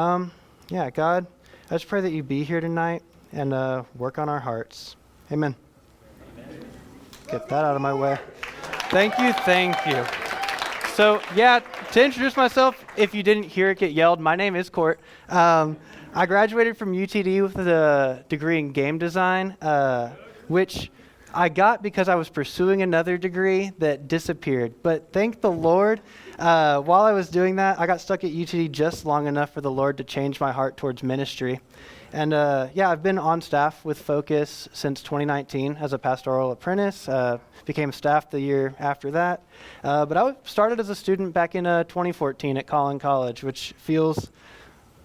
God, I just pray that you be here tonight and work on our hearts. Amen. Get that out of my way. Thank you. So, to introduce myself, if you didn't hear it get yelled, my name is Cort. I graduated from UTD with a degree in game design, which I got because I was pursuing another degree that disappeared. But thank the Lord, while I was doing that, I got stuck at UTD just long enough for the Lord to change my heart towards ministry. And I've been on staff with Focus since 2019 as a pastoral apprentice. Became staff the year after that. But I started as a student back in 2014 at College, which feels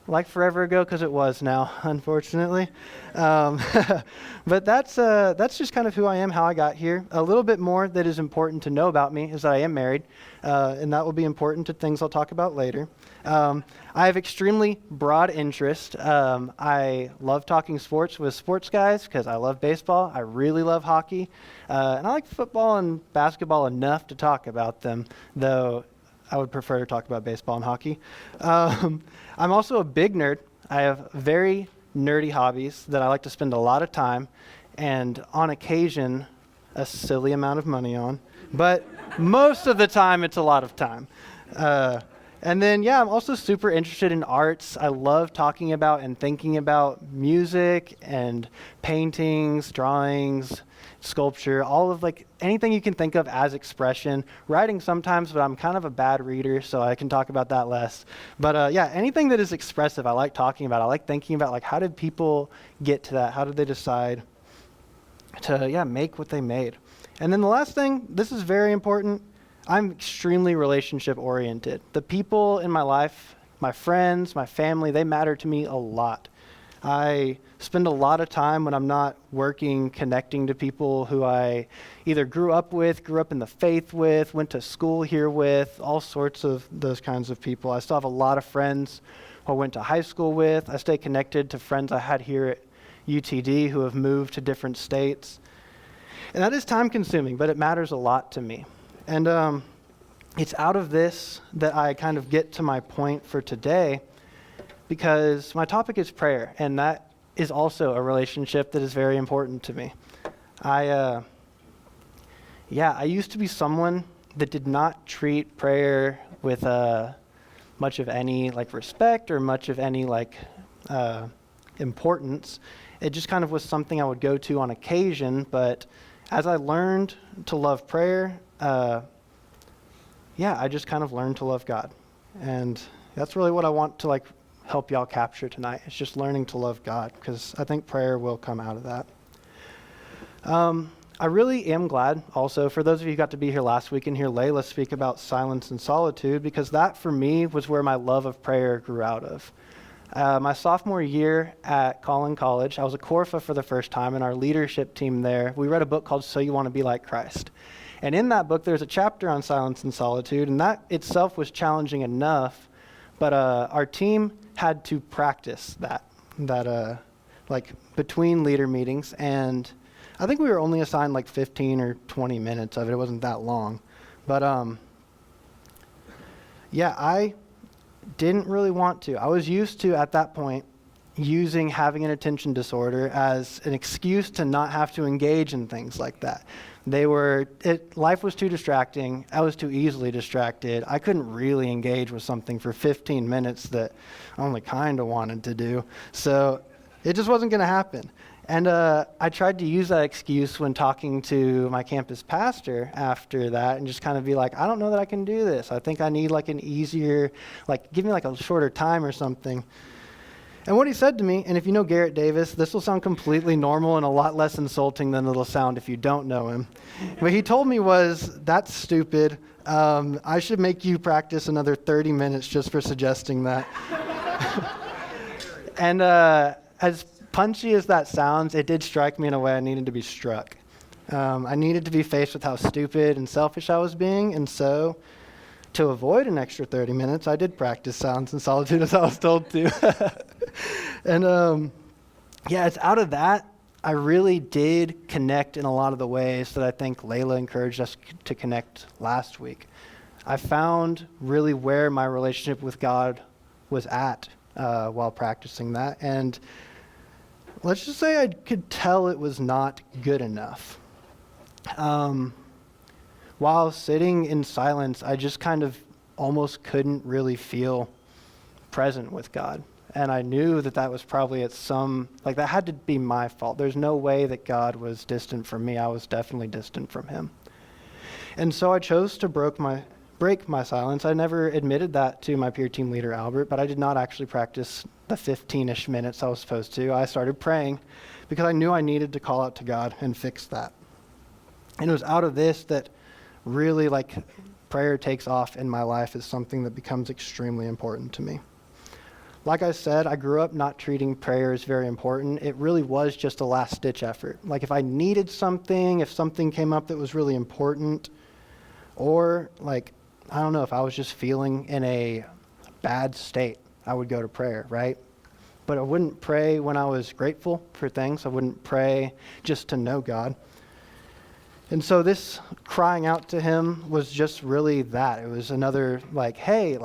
like forever ago because it was now, unfortunately. But that's just kind of who I am, how I got here. A little bit more that is important to know about me is that I am married, and that will be important to things I'll talk about later. I have extremely broad interest. I love talking sports with sports guys because I love baseball. I really love hockey. And I like football and basketball enough to talk about them, though I would prefer to talk about baseball and hockey. I'm also a big nerd. I have very nerdy hobbies that I like to spend a lot of time and on occasion a silly amount of money on. But most of the time it's a lot of time. And then, I'm also super interested in arts. I love talking about and thinking about music and paintings, drawings, sculpture, all of anything you can think of as expression. Writing sometimes, but I'm kind of a bad reader, so I can talk about that less. But anything that is expressive, I like talking about. I like thinking about how did people get to that? How did they decide to make what they made? And then the last thing, this is very important. I'm extremely relationship oriented. The people in my life, my friends, my family, they matter to me a lot. I spend a lot of time when I'm not working connecting to people who I either grew up in the faith with, went to school here with, all sorts of those kinds of people. I still have a lot of friends who I went to high school with. I stay connected to friends I had here at UTD who have moved to different states. And that is time consuming, but it matters a lot to me. And it's out of this that I kind of get to my point for today, because my topic is prayer, and that is also a relationship that is very important to me. I used to be someone that did not treat prayer with much of any respect or much of any importance. It just kind of was something I would go to on occasion, but as I learned to love prayer, I just kind of learned to love God. And that's really what I want to help y'all capture tonight. It's just learning to love God, because I think prayer will come out of that. I really am glad also for those of you who got to be here last week and hear Layla speak about silence and solitude, because that for me was where my love of prayer grew out of. My sophomore year at College, I was a Corfa for the first time, and our leadership team there, we read a book called So You Want to Be Like Christ. And in that book, there's a chapter on silence and solitude, and that itself was challenging enough, but our team had to practice that between leader meetings, and I think we were only assigned 15 or 20 minutes of it. It wasn't that long. But I didn't really want to. I was used to, at that point, using having an attention disorder as an excuse to not have to engage in things like that. Life was too distracting. I was too easily distracted. I couldn't really engage with something for 15 minutes that I only kind of wanted to do. So it just wasn't going to happen. And I tried to use that excuse when talking to my campus pastor after that and just kind of be like, I don't know that I can do this. I think I need an easier, give me a shorter time or something. And what he said to me, and if you know Garrett Davis, this will sound completely normal and a lot less insulting than it'll sound if you don't know him. What he told me was, that's stupid. I should make you practice another 30 minutes just for suggesting that. And as punchy as that sounds, it did strike me in a way I needed to be struck. I needed to be faced with how stupid and selfish I was being, and so to avoid an extra 30 minutes, I did practice silence and solitude as I was told to. And it's out of that, I really did connect in a lot of the ways that I think Layla encouraged us to connect last week. I found really where my relationship with God was at while practicing that. And let's just say I could tell it was not good enough. While sitting in silence, I just kind of almost couldn't really feel present with God. And I knew that that was probably that had to be my fault. There's no way that God was distant from me. I was definitely distant from him. And so I chose to break my silence. I never admitted that to my peer team leader, Albert, but I did not actually practice the 15-ish minutes I was supposed to. I started praying because I knew I needed to call out to God and fix that. And it was out of this that really prayer takes off in my life as something that becomes extremely important to me. Like I said, I grew up not treating prayer as very important. It really was just a last-ditch effort. If I needed something, if something came up that was really important, or I don't know, if I was just feeling in a bad state, I would go to prayer, right? But I wouldn't pray when I was grateful for things. I wouldn't pray just to know God. And so this crying out to him was just really that. It was another hey,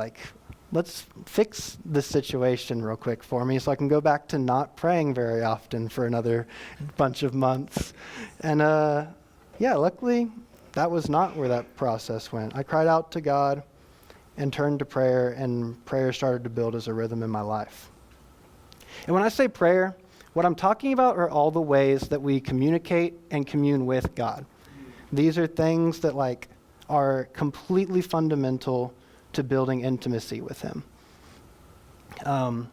let's fix this situation real quick for me so I can go back to not praying very often for another bunch of months. And luckily that was not where that process went. I cried out to God and turned to prayer, and prayer started to build as a rhythm in my life. And when I say prayer, what I'm talking about are all the ways that we communicate and commune with God. These are things that are completely fundamental to building intimacy with him. And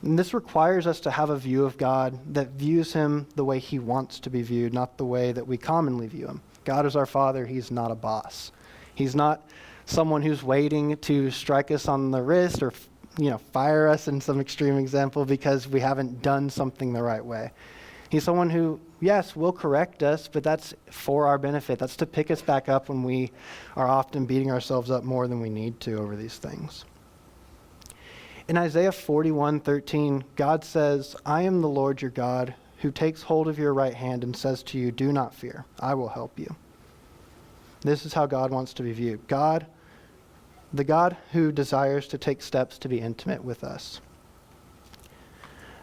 this requires us to have a view of God that views him the way he wants to be viewed, not the way that we commonly view him. God is our Father. He's not a boss. He's not someone who's waiting to strike us on the wrist or fire us in some extreme example because we haven't done something the right way. He's someone who, yes, will correct us, but that's for our benefit. That's to pick us back up when we are often beating ourselves up more than we need to over these things. In Isaiah 41:13, God says, "I am the Lord your God, who takes hold of your right hand and says to you, 'Do not fear, I will help you.'" This is how God wants to be viewed. God, the God who desires to take steps to be intimate with us.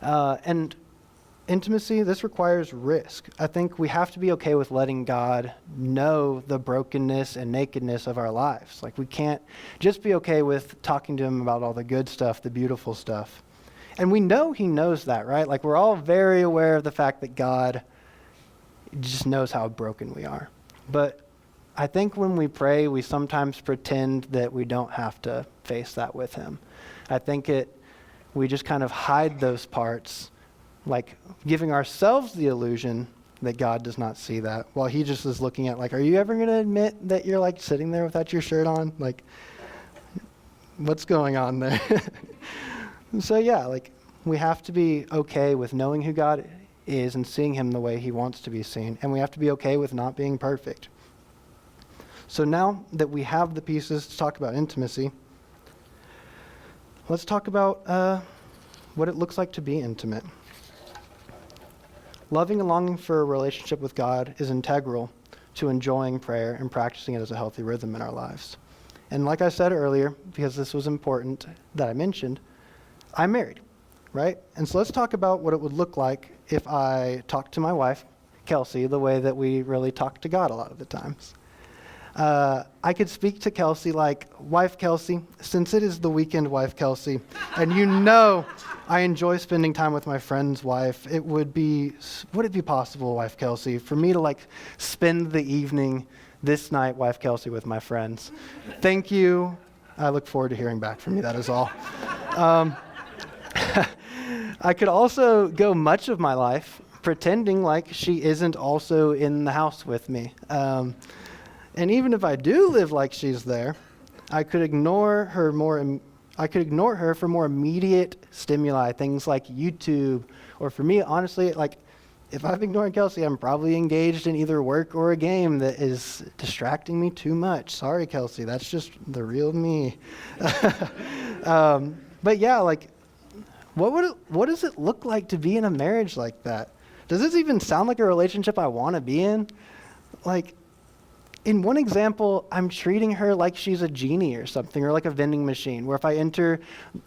And intimacy, this requires risk. I think we have to be okay with letting God know the brokenness and nakedness of our lives. We can't just be okay with talking to him about all the good stuff, the beautiful stuff. And we know he knows that, right? We're all very aware of the fact that God just knows how broken we are. But I think when we pray, we sometimes pretend that we don't have to face that with him. I think we just kind of hide those parts, giving ourselves the illusion that God does not see that, while he just is looking at are you ever going to admit that you're sitting there without your shirt on? What's going on there? So we have to be okay with knowing who God is and seeing him the way he wants to be seen, and we have to be okay with not being perfect. So now that we have the pieces to talk about intimacy, let's talk about what it looks like to be intimate. Loving and longing for a relationship with God is integral to enjoying prayer and practicing it as a healthy rhythm in our lives. And like I said earlier, because this was important that I mentioned, I'm married, right? And so let's talk about what it would look like if I talked to my wife, Kelsey, the way that we really talk to God a lot of the times. I could speak to Kelsey "Wife Kelsey, since it is the weekend, wife Kelsey, and I enjoy spending time with my friend's wife, would it be possible, wife Kelsey, for me to spend the evening this night, wife Kelsey, with my friends? Thank you. I look forward to hearing back from you, that is all. I could also go much of my life pretending she isn't also in the house with me. And even if I do live like she's there, I could ignore her for more immediate stimuli, things like YouTube, or for me, honestly, if I'm ignoring Kelsey, I'm probably engaged in either work or a game that is distracting me too much. Sorry, Kelsey, that's just the real me. But yeah, what does it look like to be in a marriage like that? Does this even sound like a relationship I want to be in? in one example, I'm treating her like she's a genie or something, or like a vending machine, where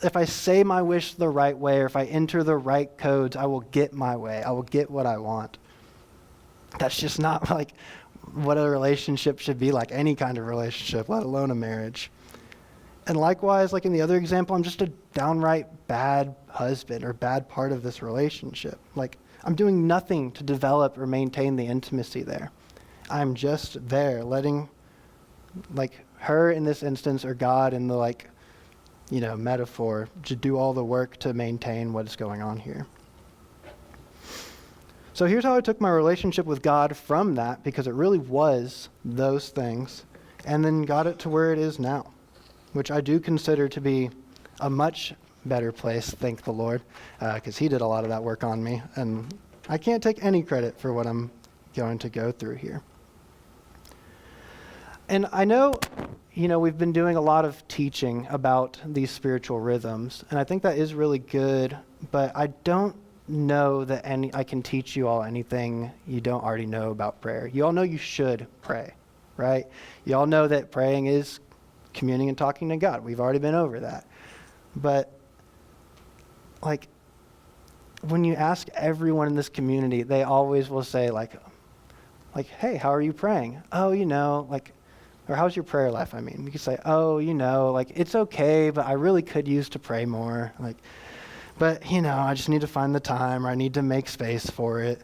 if I say my wish the right way, or if I enter the right codes, I will get my way. I will get what I want. That's just not like what a relationship should be like, any kind of relationship, let alone a marriage. And likewise, like in the other example, I'm just a downright bad husband or bad part of this relationship. Like, I'm doing nothing to develop or maintain the intimacy there. I'm just there letting, like, her in this instance, or God in the, like, metaphor, to do all the work to maintain what is going on here. So here's how I took my relationship with God from that, because it really was those things, and then got it to where it is now, which I do consider to be a much better place, thank the Lord, because he did a lot of that work on me, and I can't take any credit for what I'm going to go through here. And I know, we've been doing a lot of teaching about these spiritual rhythms, and I think that is really good, but I don't know that I can teach you all anything you don't already know about prayer. You all know you should pray, right? You all know that praying is communing and talking to God. We've already been over that. But, like, when you ask everyone in this community, they always will say, like, hey, how are you praying? Oh, or how's your prayer life? I mean, you could say, oh, it's okay, but I really could use to pray more. But, I just need to find the time, or I need to make space for it.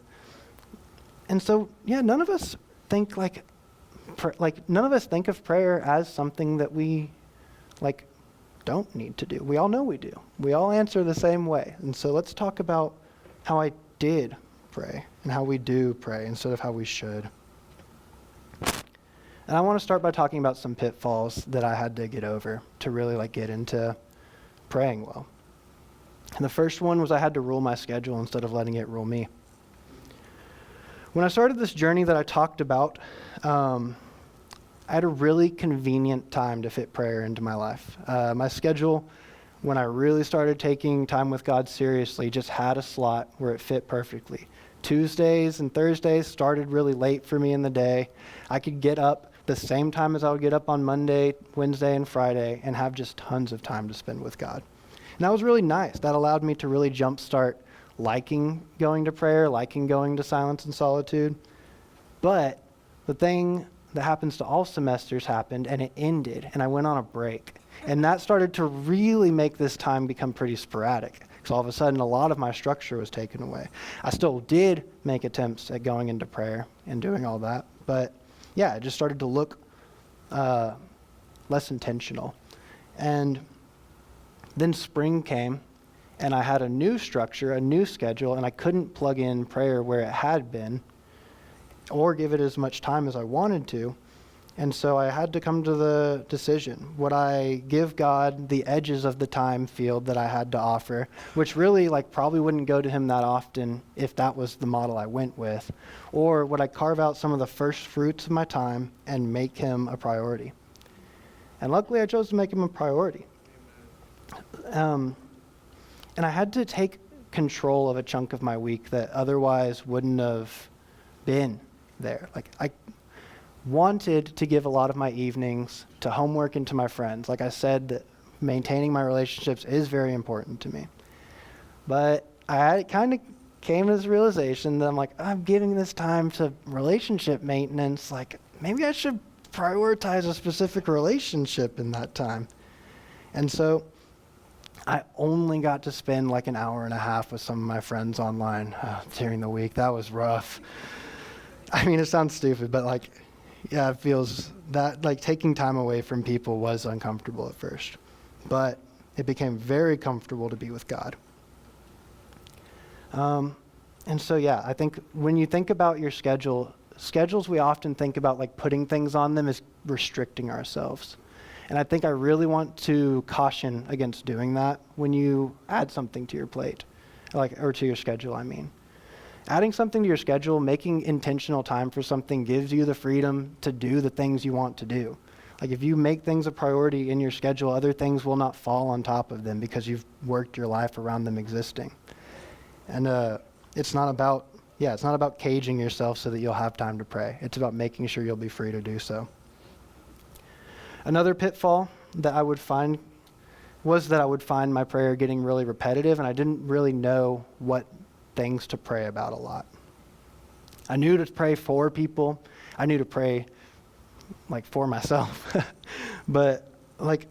And so, none of us think none of us think of prayer as something that we, don't need to do. We all know we do. We all answer the same way. And so let's talk about how I did pray and how we do pray instead of how we should. And I want to start by talking about some pitfalls that I had to get over to really get into praying well. And the first one was I had to rule my schedule instead of letting it rule me. When I started this journey that I talked about, I had a really convenient time to fit prayer into my life. My schedule, when I really started taking time with God seriously, just had a slot where it fit perfectly. Tuesdays and Thursdays started really late for me in the day. I could get up the same time as I would get up on Monday, Wednesday, and Friday and have just tons of time to spend with God. And that was really nice. That allowed me to really jumpstart liking going to prayer, liking going to silence and solitude. But the thing that happens to all semesters happened, and it ended, and I went on a break. And that started to really make this time become pretty sporadic, because all of a sudden a lot of my structure was taken away. I still did make attempts at going into prayer and doing all that, but it just started to look less intentional. And then spring came, and I had a new structure, a new schedule, and I couldn't plug in prayer where it had been or give it as much time as I wanted to. And so I had to come to the decision. Would I give God the edges of the time field that I had to offer, which really probably wouldn't go to him that often if that was the model I went with? Or would I carve out some of the first fruits of my time and make him a priority? And luckily I chose to make him a priority. And I had to take control of a chunk of my week that otherwise wouldn't have been there. I wanted to give a lot of my evenings to homework and to my friends. Like I said, that maintaining my relationships is very important to me. But I kind of came to this realization that I'm giving this time to relationship maintenance. Maybe I should prioritize a specific relationship in that time. And so I only got to spend an hour and a half with some of my friends online during the week. That was rough. I mean, it sounds stupid, but it feels that taking time away from people was uncomfortable at first, but it became very comfortable to be with God. And so, I think when you think about your schedules, we often think about putting things on them as restricting ourselves. And I think I really want to caution against doing that when you add something to your plate, or to your schedule, I mean. Adding something to your schedule, making intentional time for something gives you the freedom to do the things you want to do. If you make things a priority in your schedule, other things will not fall on top of them because you've worked your life around them existing. And it's not about it's not about caging yourself so that you'll have time to pray. It's about making sure you'll be free to do so. Another pitfall that I would find was that I would find my prayer getting really repetitive, and I didn't really know what things to pray about a lot. I knew to pray for people. I knew to pray like for myself. But like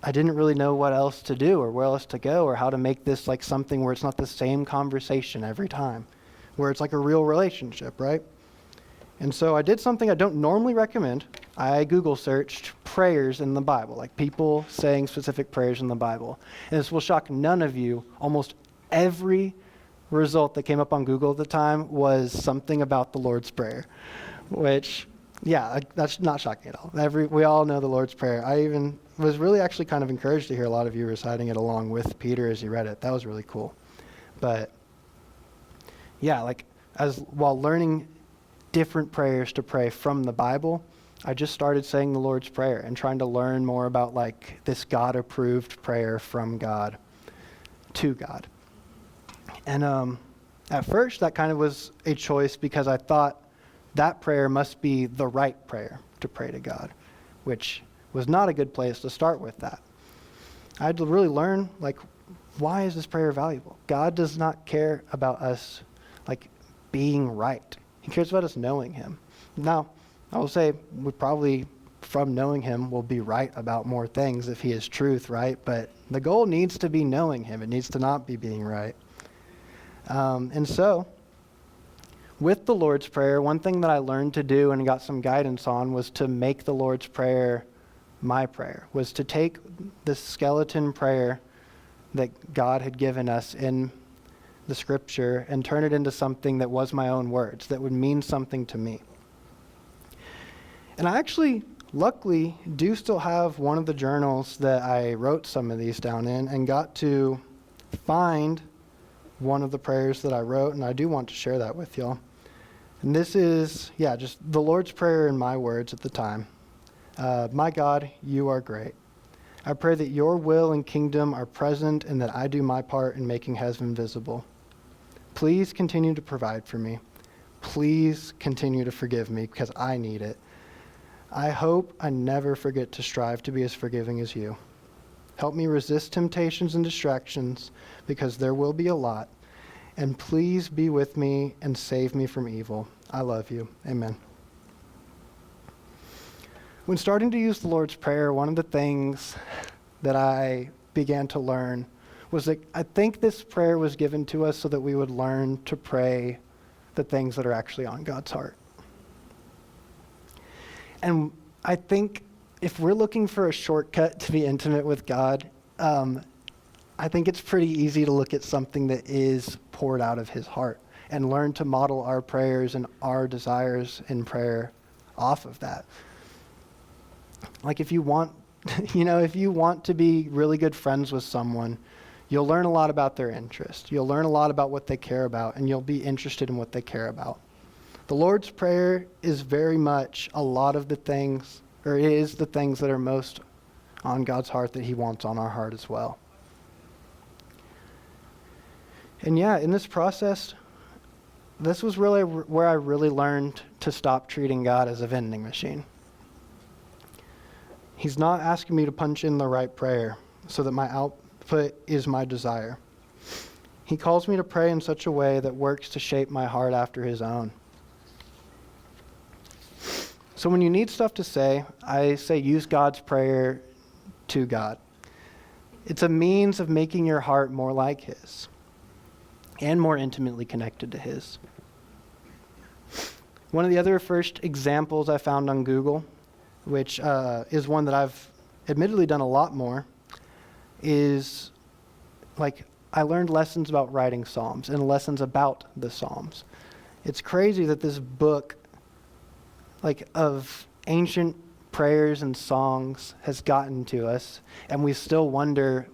I didn't really know what else to do or where else to go or how to make this like something where it's not the same conversation every time, where it's like a real relationship, right? And so I did something I don't normally recommend. I Google searched prayers in the Bible, like people saying specific prayers in the Bible. And this will shock none of you. Almost every result that came up on Google at the time was something about the Lord's Prayer, which, that's not shocking at all. We all know the Lord's Prayer. I even was really actually kind of encouraged to hear a lot of you reciting it along with Peter as he read it. That was really cool. But while learning different prayers to pray from the Bible, I just started saying the Lord's Prayer and trying to learn more about like this God-approved prayer from God to God. And at first that kind of was a choice because I thought that prayer must be the right prayer to pray to God, which was not a good place to start with that. I had to really learn, like, why is this prayer valuable? God does not care about us, like, being right. He cares about us knowing him. Now, I will say we probably, from knowing him, will be right about more things if he is truth, right? But the goal needs to be knowing him. It needs to not be being right. And so, with the Lord's Prayer, one thing that I learned to do and got some guidance on was to make the Lord's Prayer my prayer, was to take the skeleton prayer that God had given us in the scripture and turn it into something that was my own words, that would mean something to me. And I actually, luckily, do still have one of the journals that I wrote some of these down in and got to find one of the prayers that I wrote, and I do want to share that with y'all. And this is, just the Lord's Prayer in my words at the time. My God, you are great. I pray that your will and kingdom are present and that I do my part in making heaven visible. Please continue to provide for me. Please continue to forgive me because I need it. I hope I never forget to strive to be as forgiving as you. Help me resist temptations and distractions because there will be a lot. And please be with me and save me from evil. I love you. Amen. When starting to use the Lord's Prayer, one of the things that I began to learn was that I think this prayer was given to us so that we would learn to pray the things that are actually on God's heart. And I think if we're looking for a shortcut to be intimate with God, I think it's pretty easy to look at something that is poured out of his heart and learn to model our prayers and our desires in prayer off of that. Like if you want, if you want to be really good friends with someone, you'll learn a lot about their interests. You'll learn a lot about what they care about, and you'll be interested in what they care about. The Lord's Prayer is very much a lot of the things, or it is the things that are most on God's heart that he wants on our heart as well. And in this process, this was really where I really learned to stop treating God as a vending machine. He's not asking me to punch in the right prayer so that my output is my desire. He calls me to pray in such a way that works to shape my heart after his own. So when you need stuff to say, I say use God's prayer to God. It's a means of making your heart more like his and more intimately connected to his. One of the other first examples I found on Google, which is one that I've admittedly done a lot more, is like I learned lessons about writing Psalms and lessons about the Psalms. It's crazy that this book of ancient prayers and songs has gotten to us, and we still wonder,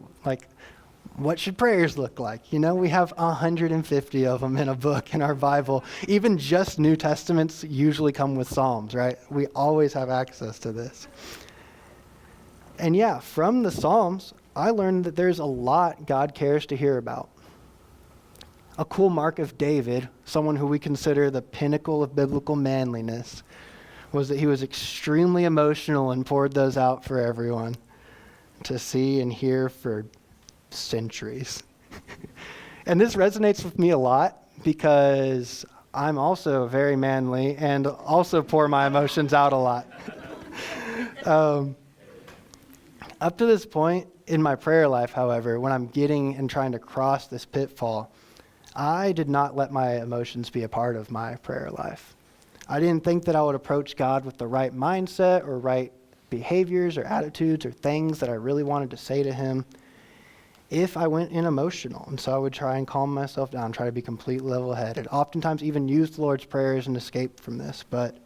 what should prayers look like? We have 150 of them in a book in our Bible. Even just New Testaments usually come with Psalms, right? We always have access to this. And from the Psalms, I learned that there's a lot God cares to hear about. A cool mark of David, someone who we consider the pinnacle of biblical manliness, was that he was extremely emotional and poured those out for everyone to see and hear for centuries. And this resonates with me a lot because I'm also very manly and also pour my emotions out a lot. Up to this point in my prayer life, however, when I'm getting and trying to cross this pitfall, I did not let my emotions be a part of my prayer life. I didn't think that I would approach God with the right mindset or right behaviors or attitudes or things that I really wanted to say to him if I went in emotional. And so I would try and calm myself down, try to be completely level-headed. Oftentimes even use the Lord's Prayers and escape from this, but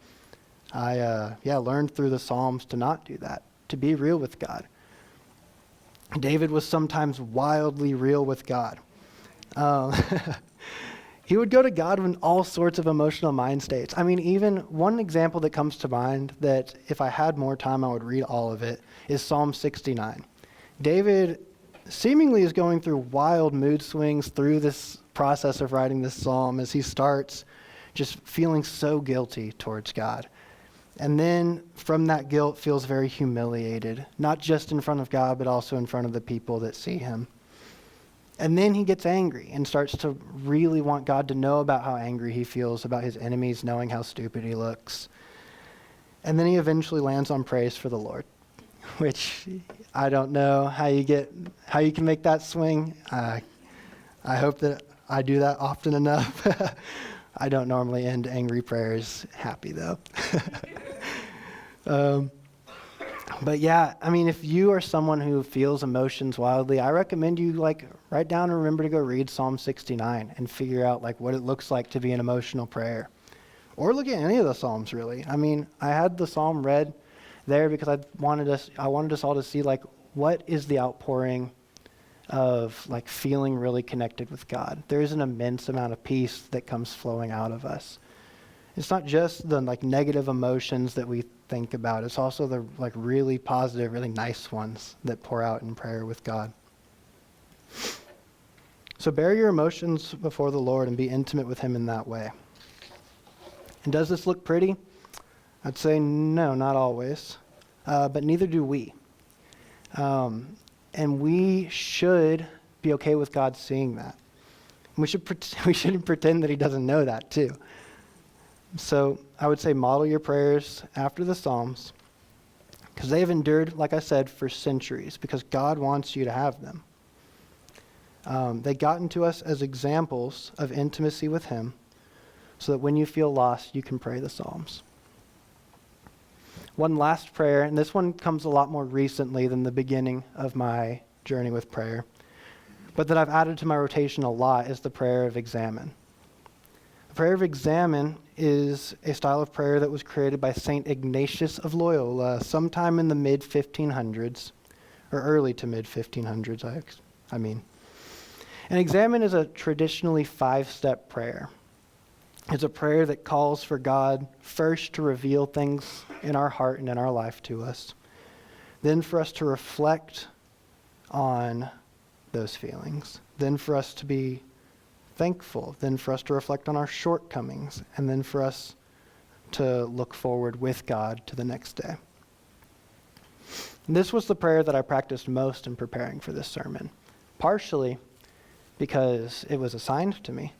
I learned through the Psalms to not do that, to be real with God. David was sometimes wildly real with God. He would go to God in all sorts of emotional mind states. I mean, even one example that comes to mind that if I had more time, I would read all of it, is Psalm 69. David seemingly is going through wild mood swings through this process of writing this psalm as he starts just feeling so guilty towards God. And then from that guilt feels very humiliated, not just in front of God, but also in front of the people that see him. And then he gets angry and starts to really want God to know about how angry he feels about his enemies, knowing how stupid he looks. And then he eventually lands on praise for the Lord, which I don't know how you can make that swing. I hope that I do that often enough. I don't normally end angry prayers happy though. But yeah, I mean, if you are someone who feels emotions wildly, I recommend you write down and remember to go read Psalm 69 and figure out what it looks like to be an emotional prayer. Or look at any of the Psalms, really. I mean, I had the Psalm read there because I wanted us all to see what is the outpouring of feeling really connected with God. There is an immense amount of peace that comes flowing out of us. It's not just the negative emotions that we think about. It's also the really positive, really nice ones that pour out in prayer with God. So bear your emotions before the Lord and be intimate with him in that way. And does this look pretty? I'd say no, not always. But neither do we. And we should be okay with God seeing that. We shouldn't pretend that he doesn't know that too. So I would say model your prayers after the Psalms because they have endured, like I said, for centuries because God wants you to have them. They got into us as examples of intimacy with him so that when you feel lost, you can pray the Psalms. One last prayer, and this one comes a lot more recently than the beginning of my journey with prayer, but that I've added to my rotation a lot is the prayer of examine. The prayer of examine is a style of prayer that was created by St. Ignatius of Loyola sometime in the mid-1500s, or early to mid-1500s, I mean. And examine is a traditionally 5-step prayer. It's a prayer that calls for God first to reveal things in our heart and in our life to us, then for us to reflect on those feelings, then for us to be thankful, then for us to reflect on our shortcomings, and then for us to look forward with God to the next day. And this was the prayer that I practiced most in preparing for this sermon, partially because it was assigned to me,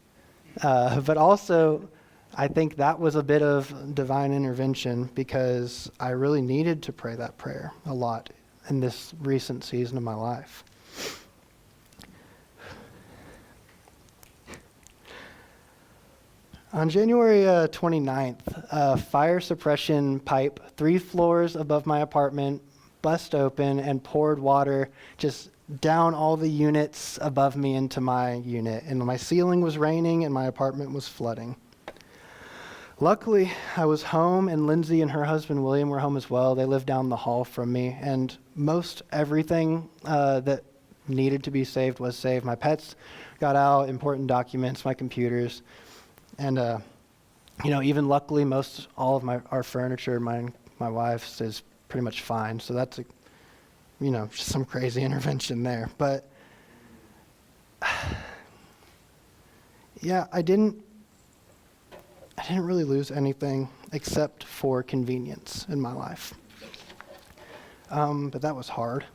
but also I think that was a bit of divine intervention because I really needed to pray that prayer a lot in this recent season of my life. On January 29th, a fire suppression pipe 3 floors above my apartment bust open and poured water just down all the units above me into my unit. And my ceiling was raining and my apartment was flooding. Luckily, I was home and Lindsay and her husband William were home as well. They lived down the hall from me and most everything that needed to be saved was saved. My pets got out, important documents, my computers. And, even luckily, all of our furniture, my wife's, is pretty much fine. So that's, just some crazy intervention there. But yeah, I didn't really lose anything except for convenience in my life. But that was hard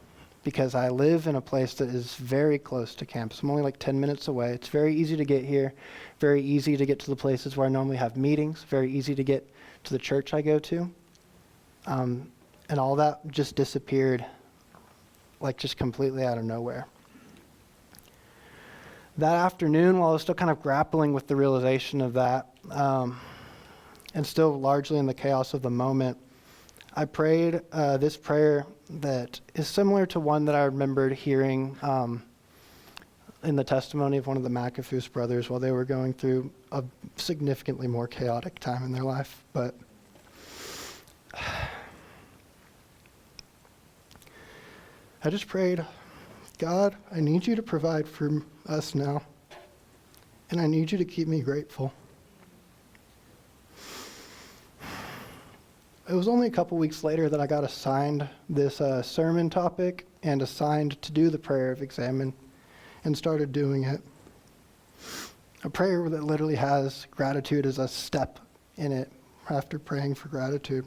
because I live in a place that is very close to campus. I'm only like 10 minutes away. It's very easy to get here, very easy to get to the places where I normally have meetings, very easy to get to the church I go to. And all that just disappeared, like just completely out of nowhere. That afternoon, while I was still kind of grappling with the realization of that, and still largely in the chaos of the moment, I prayed this prayer that is similar to one that I remembered hearing in the testimony of one of the McAfee brothers while they were going through a significantly more chaotic time in their life. But I just prayed, God, I need you to provide for us now, and I need you to keep me grateful. It was only a couple weeks later that I got assigned this sermon topic and assigned to do the prayer of examine and started doing it. A prayer that literally has gratitude as a step in it after praying for gratitude.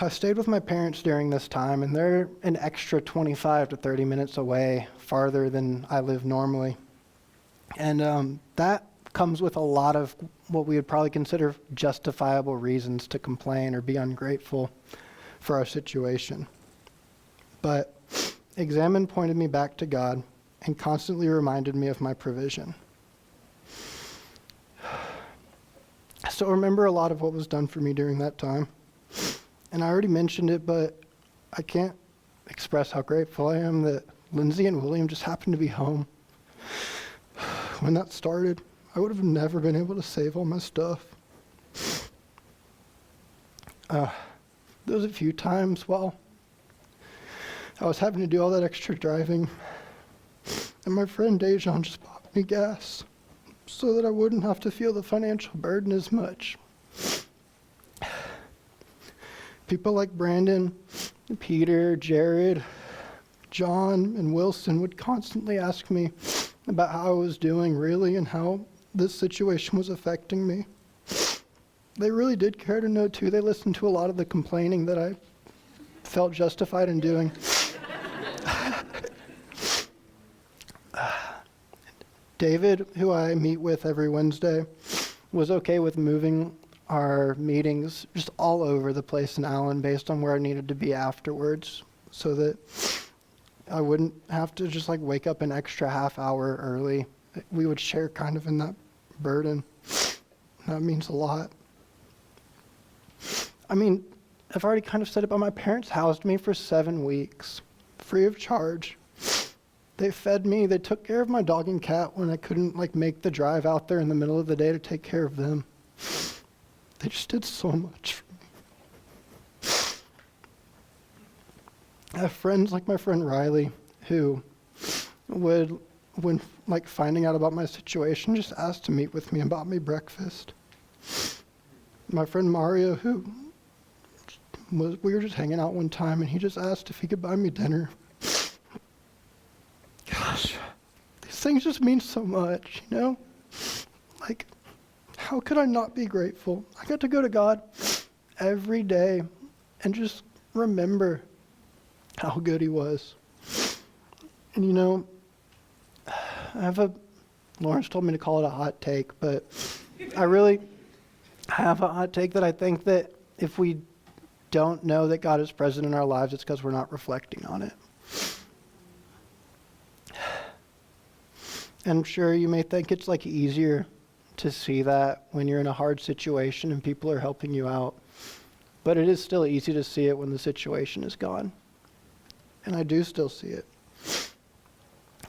I stayed with my parents during this time, and they're an extra 25 to 30 minutes away, farther than I live normally. And that comes with a lot of what we would probably consider justifiable reasons to complain or be ungrateful for our situation. But Examine pointed me back to God and constantly reminded me of my provision. I still remember a lot of what was done for me during that time. And I already mentioned it, but I can't express how grateful I am that Lindsay and William just happened to be home. When that started, I would have never been able to save all my stuff. There was a few times while I was having to do all that extra driving, and my friend Dejan just bought me gas so that I wouldn't have to feel the financial burden as much. People like Brandon, Peter, Jared, John, and Wilson would constantly ask me about how I was doing really and how this situation was affecting me. They really did care to know too. They listened to a lot of the complaining that I felt justified in doing. David, who I meet with every Wednesday, was okay with moving our meetings just all over the place in Allen based on where I needed to be afterwards so that I wouldn't have to just like wake up an extra half hour early. We would share kind of in that burden. That means a lot. I mean, I've already kind of said it, but my parents housed me for 7 weeks, free of charge. They fed me. They took care of my dog and cat when I couldn't like make the drive out there in the middle of the day to take care of them. They just did so much for me. I have friends like my friend Riley who would, when like finding out about my situation, just ask to meet with me and bought me breakfast. My friend Mario, we were just hanging out one time and he just asked if he could buy me dinner. Gosh, these things just mean so much, you know? Like, how could I not be grateful? I got to go to God every day and just remember how good he was. And you know, Lawrence told me to call it a hot take, but I really have a hot take that I think that if we don't know that God is present in our lives, it's because we're not reflecting on it. And I'm sure you may think it's like easier to see that when you're in a hard situation and people are helping you out. But it is still easy to see it when the situation is gone. And I do still see it.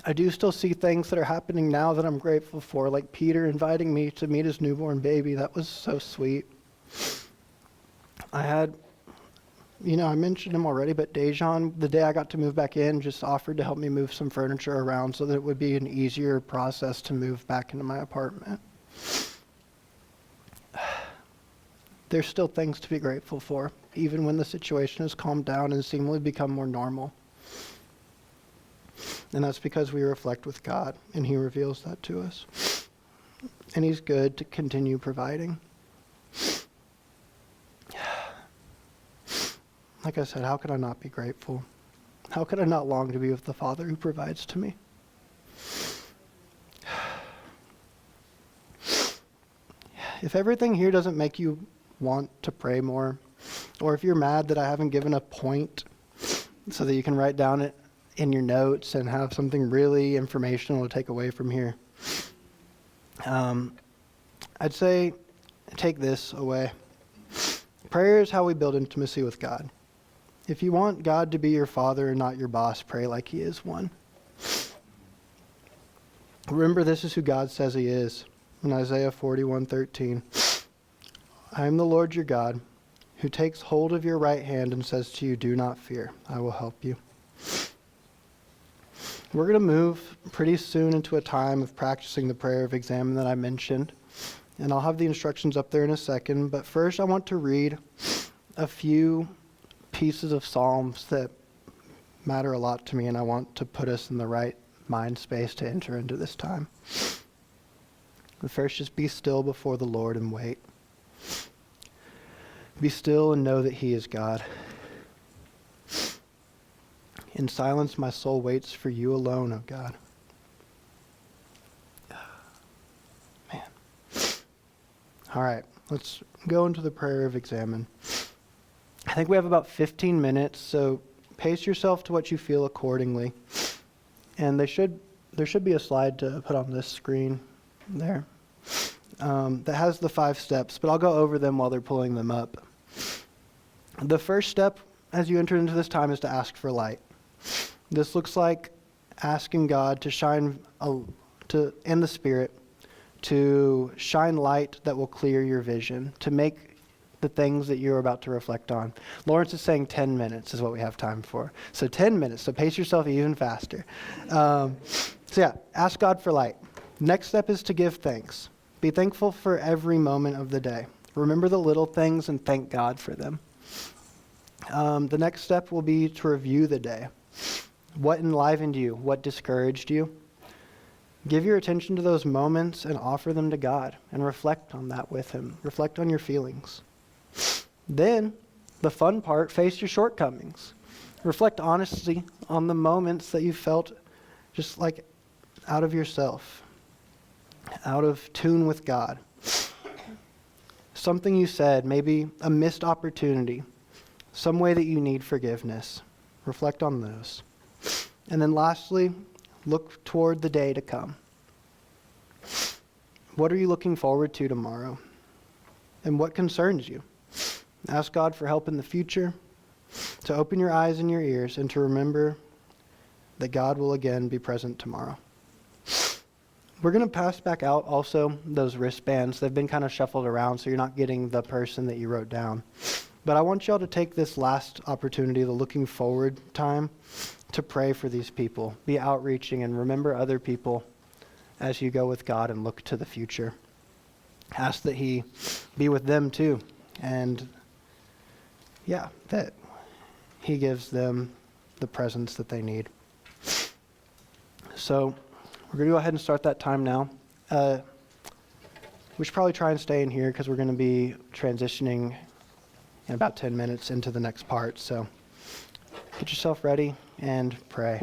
I do still see things that are happening now that I'm grateful for, like Peter inviting me to meet his newborn baby. That was so sweet. I mentioned him already, but Dejan, the day I got to move back in, just offered to help me move some furniture around so that it would be an easier process to move back into my apartment. There's still things to be grateful for, even when the situation has calmed down and seemingly become more normal. And that's because we reflect with God, and he reveals that to us. And he's good to continue providing. Like I said, how could I not be grateful? How could I not long to be with the Father who provides to me? If everything here doesn't make you want to pray more, or if you're mad that I haven't given a point so that you can write down it in your notes and have something really informational to take away from here, I'd say take this away. Prayer is how we build intimacy with God. If you want God to be your Father and not your boss, pray like he is one. Remember, this is who God says he is. In Isaiah 41:13, I am the Lord your God, who takes hold of your right hand and says to you, do not fear, I will help you. We're going to move pretty soon into a time of practicing the prayer of examine that I mentioned. And I'll have the instructions up there in a second. But first, I want to read a few pieces of Psalms that matter a lot to me, and I want to put us in the right mind space to enter into this time. But first, just be still before the Lord and wait. Be still and know that he is God. In silence, my soul waits for you alone, O God. Man. All right, let's go into the prayer of examine. I think we have about 15 minutes, so pace yourself to what you feel accordingly. And there should be a slide to put on this screen there that has the 5 steps, but I'll go over them while they're pulling them up. The first step as you enter into this time is to ask for light. This looks like asking God to shine, in the Spirit, to shine light that will clear your vision, to make the things that you're about to reflect on. Lawrence is saying 10 minutes is what we have time for. So 10 minutes, so pace yourself even faster. Ask God for light. Next step is to give thanks. Be thankful for every moment of the day. Remember the little things and thank God for them. The next step will be to review the day. What enlivened you? What discouraged you? Give your attention to those moments and offer them to God and reflect on that with him. Reflect on your feelings. Then, the fun part, face your shortcomings. Reflect honestly on the moments that you felt just like out of yourself, out of tune with God. Something you said, maybe a missed opportunity, some way that you need forgiveness. Reflect on those. And then lastly, look toward the day to come. What are you looking forward to tomorrow? And what concerns you? Ask God for help in the future, to open your eyes and your ears, and to remember that God will again be present tomorrow. We're going to pass back out also those wristbands. They've been kind of shuffled around, so you're not getting the person that you wrote down. But I want y'all to take this last opportunity, the looking forward time, to pray for these people. Be outreaching and remember other people as you go with God and look to the future. Ask that he be with them too. And that he gives them the presence that they need. So we're going to go ahead and start that time now. We should probably try and stay in here because we're going to be transitioning in about 10 minutes into the next part. So get yourself ready and pray.